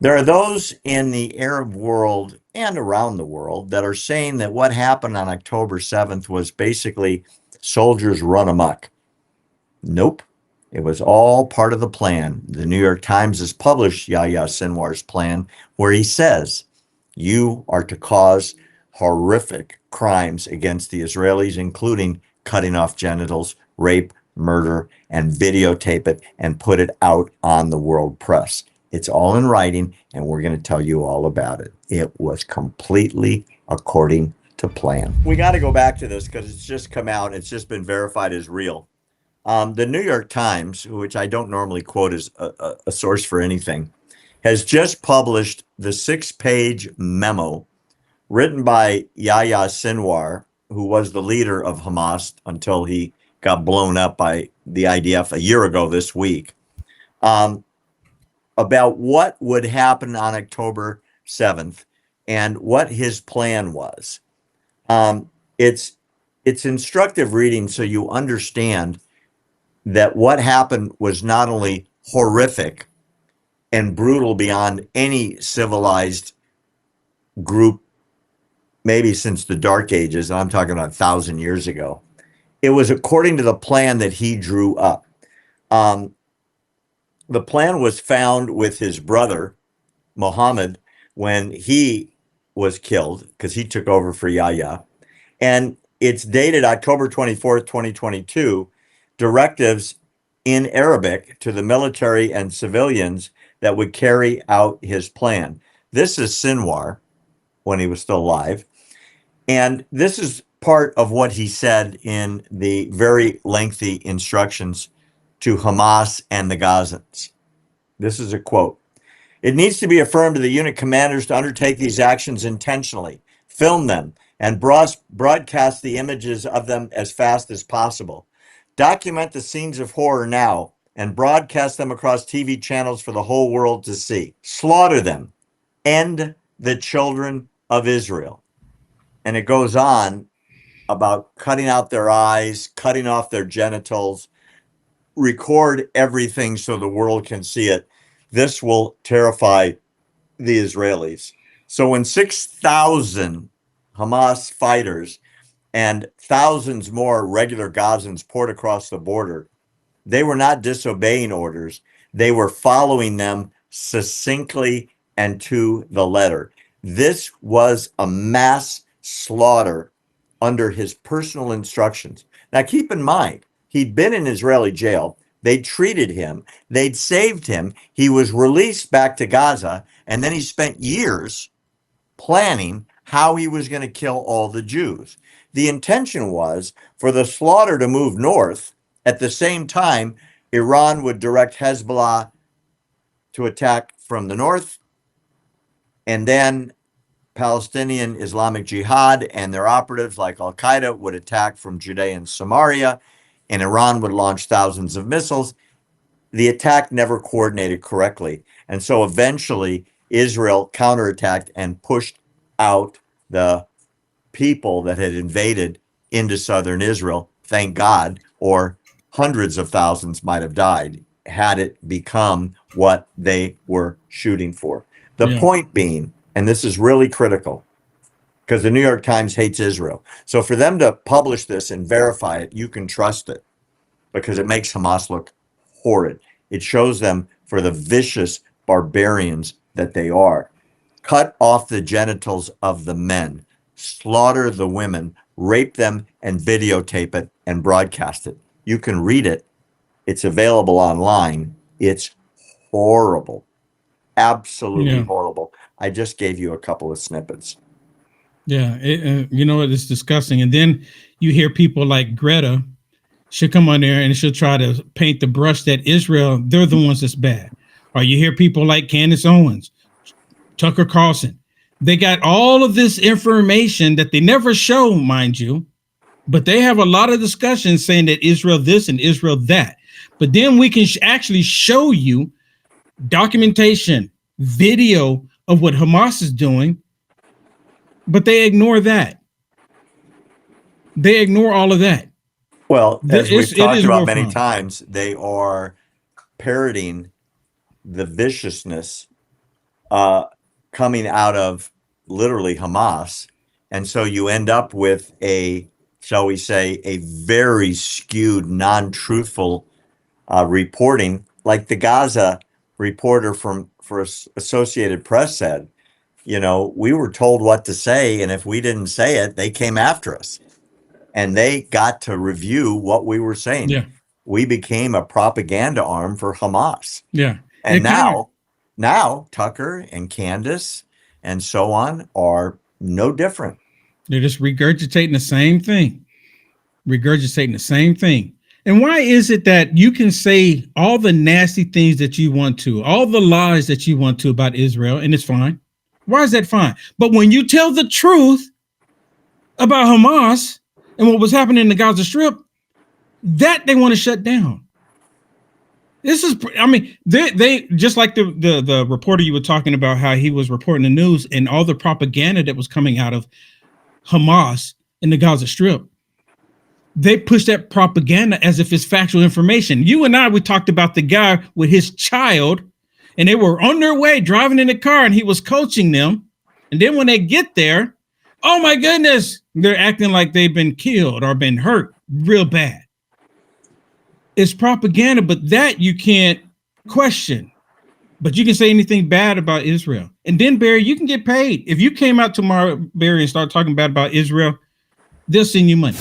There are those in the Arab world and around the world that are saying that what happened on October 7th was basically soldiers run amok. Nope. It was all part of the plan. The New York Times has published Yahya Sinwar's plan, where he says, you are to cause horrific crimes against the Israelis, including cutting off genitals, rape, murder, and videotape it and put it out on the world press. It's all in writing, and we're going to tell you all about it. It was completely according to plan. We got to go back to this because it's just come out. It's just been verified as real. The New York Times, which I don't normally quote as a source for anything, has just published the 6-page memo written by Yahya Sinwar, who was the leader of Hamas until he got blown up by the IDF a year ago this week, about what would happen on October 7th and what his plan was. It's instructive reading so you understand that what happened was not only horrific and brutal beyond any civilized group, maybe since the Dark Ages, and I'm talking about 1,000 years ago. It was according to the plan that he drew up. The plan was found with his brother, Mohammed, when he was killed, because he took over for Yahya. And it's dated October 24th, 2022, directives in Arabic to the military and civilians that would carry out his plan. This is Sinwar when he was still alive. And this is part of what he said in the very lengthy instructions to Hamas and the Gazans. This is a quote. It needs to be affirmed to the unit commanders to undertake these actions intentionally, film them, and broadcast the images of them as fast as possible. Document the scenes of horror now and broadcast them across TV channels for the whole world to see. Slaughter them. End the children of Israel. And it goes on about cutting out their eyes, cutting off their genitals, record everything so the world can see it. This will terrify the Israelis. So when 6,000 Hamas fighters and thousands more regular Gazans poured across the border, they were not disobeying orders. They were following them succinctly and to the letter. This was a mass slaughter under his personal instructions. Now, keep in mind, he'd been in Israeli jail. They'd treated him. They'd saved him. He was released back to Gaza, and then he spent years planning how he was going to kill all the Jews. The intention was for the slaughter to move north. At the same time, Iran would direct Hezbollah to attack from the north, and then Palestinian Islamic Jihad and their operatives like Al-Qaeda would attack from Judea and Samaria, and Iran would launch thousands of missiles. The attack never coordinated correctly. And so eventually Israel counterattacked and pushed out the people that had invaded into southern Israel, thank God, or hundreds of thousands might have died had it become what they were shooting for. The point being, and this is really critical, because the New York Times hates Israel. So for them to publish this and verify it, you can trust it because it makes Hamas look horrid. It shows them for the vicious barbarians that they are. Cut off the genitals of the men, slaughter the women, rape them, and videotape it and broadcast it. You can read it. It's available online. It's horrible. Absolutely horrible. I just gave you a couple of snippets. Yeah, you know what? It's disgusting. And then you hear people like Greta. She'll come on there and she'll try to paint the brush that Israel, they're the ones that's bad. Or you hear people like Candace Owens, Tucker Carlson. They got all of this information that they never show, mind you, but they have a lot of discussions saying that Israel this and Israel that. But then we can actually show you documentation, video of what Hamas is doing, but they ignore that. They ignore all of that. Well, as we've talked about many times, they are parroting the viciousness coming out of literally Hamas. And so you end up with a, shall we say, a very skewed, non-truthful reporting, like the Gaza reporter for Associated Press said. We were told what to say, and if we didn't say it, they came after us, and they got to review what we were saying. Yeah. We became a propaganda arm for Hamas. Yeah. And now Tucker and Candace and so on are no different. They're just regurgitating the same thing. And why is it that you can say all the nasty things that you want to, all the lies that you want to about Israel, and it's fine? Why is that fine? But when you tell the truth about Hamas and what was happening in the Gaza Strip, that they want to shut down. This is, I mean, they just like the reporter you were talking about, how he was reporting the news and all the propaganda that was coming out of Hamas in the Gaza Strip. They push that propaganda as if it's factual information. You and I, we talked about the guy with his child, and they were on their way driving in the car, and he was coaching them. And then when they get there, oh my goodness, they're acting like they've been killed or been hurt real bad. It's propaganda, but that you can't question. But you can say anything bad about Israel. And then, Barry, you can get paid. If you came out tomorrow, Barry, and start talking bad about Israel, they'll send you money.